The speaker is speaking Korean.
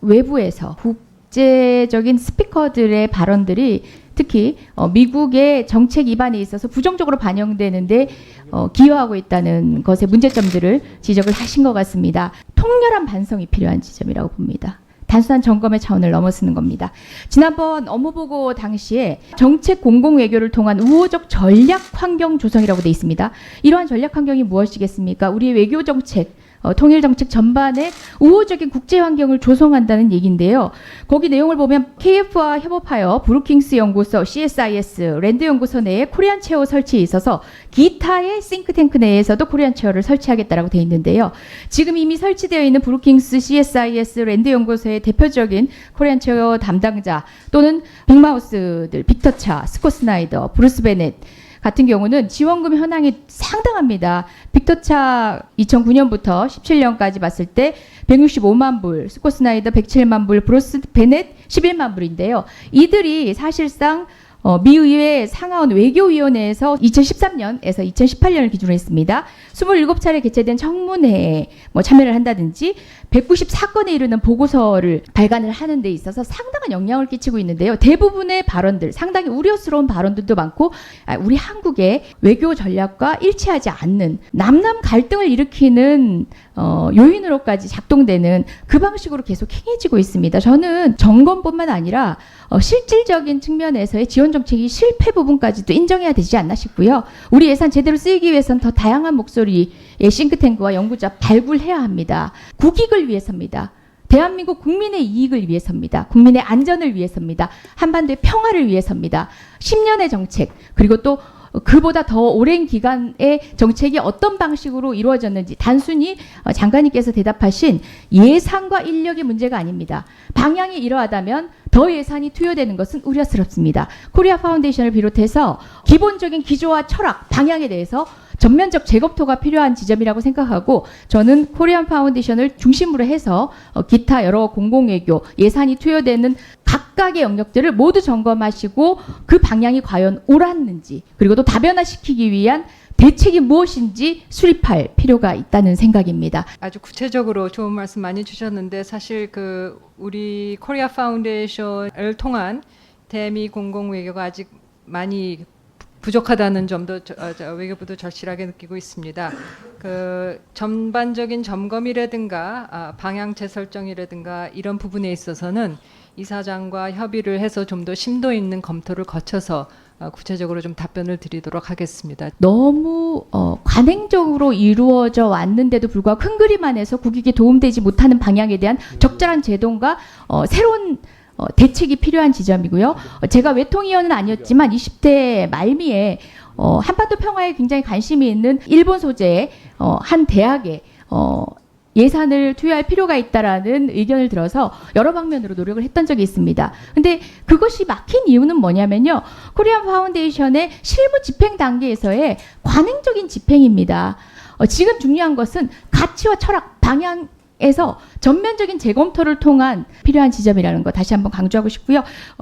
외부에서 국제적인 스피커들의 발언들이 특히 미국의 정책 입안에 있어서 부정적으로 반영되는데 기여하고 있다는 것의 문제점들을 지적을 하신 것 같습니다. 통렬한 반성이 필요한 지점이라고 봅니다. 단순한 점검의 차원을 넘어서는 겁니다. 지난번 업무보고 당시에 정책 공공외교를 통한 우호적 전략 환경 조성이라고 되어 있습니다. 이러한 전략 환경이 무엇이겠습니까? 우리의 외교 정책, 통일 정책 전반에 우호적인 국제 환경을 조성한다는 얘기인데요. 거기 내용을 보면 KF와 협업하여 브루킹스 연구소, CSIS, 랜드 연구소 내에 코리안 체어 설치에 있어서 기타의 싱크탱크 내에서도 코리안 체어를 설치하겠다라고 되어 있는데요. 지금 이미 설치되어 있는 브루킹스, CSIS, 랜드 연구소의 대표적인 코리안 체어 담당자 또는 빅마우스들, 빅터 차, 스콧 스나이더, 브루스 베넷 같은 경우는 지원금 현황이 상당합니다. 빅터차 2009년부터 17년까지 봤을 때 165만 불, 스콧 스나이더 107만 불, 브루스 베넷 11만 불인데요. 이들이 사실상 미의회 상하원 외교위원회에서 2013년에서 2018년을 기준으로 했습니다. 27차례 개최된 청문회에 참여를 한다든지 194건에 이르는 보고서를 발간을 하는 데 있어서 상당한 영향을 끼치고 있는데요. 대부분의 발언들, 상당히 우려스러운 발언들도 많고 우리 한국의 외교 전략과 일치하지 않는 남남 갈등을 일으키는 요인으로까지 작동되는 그 방식으로 계속 행해지고 있습니다. 저는 점검뿐만 아니라 실질적인 측면에서의 지원 정책이 실패 부분까지도 인정해야 되지 않나 싶고요. 우리 예산 제대로 쓰이기 위해서는 더 다양한 목소리의 싱크탱크와 연구자 발굴해야 합니다. 국익을 위해서입니다. 대한민국 국민의 이익을 위해서입니다. 국민의 안전을 위해서입니다. 한반도의 평화를 위해서입니다. 10년의 정책 그리고 또 그보다 더 오랜 기간의 정책이 어떤 방식으로 이루어졌는지 단순히 장관님께서 대답하신 예산과 인력의 문제가 아닙니다. 방향이 이러하다면 더 예산이 투여되는 것은 우려스럽습니다. 코리아 파운데이션을 비롯해서 기본적인 기조와 철학, 방향에 대해서 전면적 재검토가 필요한 지점이라고 생각하고 저는 코리안 파운데이션을 중심으로 해서 기타 여러 공공외교 예산이 투여되는 각각의 영역들을 모두 점검하시고 그 방향이 과연 옳았는지 그리고 또 다변화시키기 위한 대책이 무엇인지 수립할 필요가 있다는 생각입니다. 아주 구체적으로 좋은 말씀 많이 주셨는데 사실 우리 코리아 파운데이션을 통한 대미 공공외교가 아직 많이 부족하다는 점도 외교부도 절실하게 느끼고 있습니다. 전반적인 점검이라든가 방향 재설정이라든가 이런 부분에 있어서는 이사장과 협의를 해서 좀 더 심도 있는 검토를 거쳐서 구체적으로 좀 답변을 드리도록 하겠습니다. 너무 관행적으로 이루어져 왔는데도 불구하고 큰 그림 안에서 국익에 도움되지 못하는 방향에 대한 적절한 제동과 새로운 대책이 필요한 지점이고요. 제가 외통위원은 아니었지만 20대 말미에 한반도 평화에 굉장히 관심이 있는 일본 소재의 한 대학에 예산을 투여할 필요가 있다라는 의견을 들어서 여러 방면으로 노력을 했던 적이 있습니다. 근데 그것이 막힌 이유는 뭐냐면요. 코리안 파운데이션의 실무 집행 단계에서의 관행적인 집행입니다. 지금 중요한 것은 가치와 철학, 방향에서 전면적인 재검토를 통한 필요한 지점이라는 거 다시 한번 강조하고 싶고요.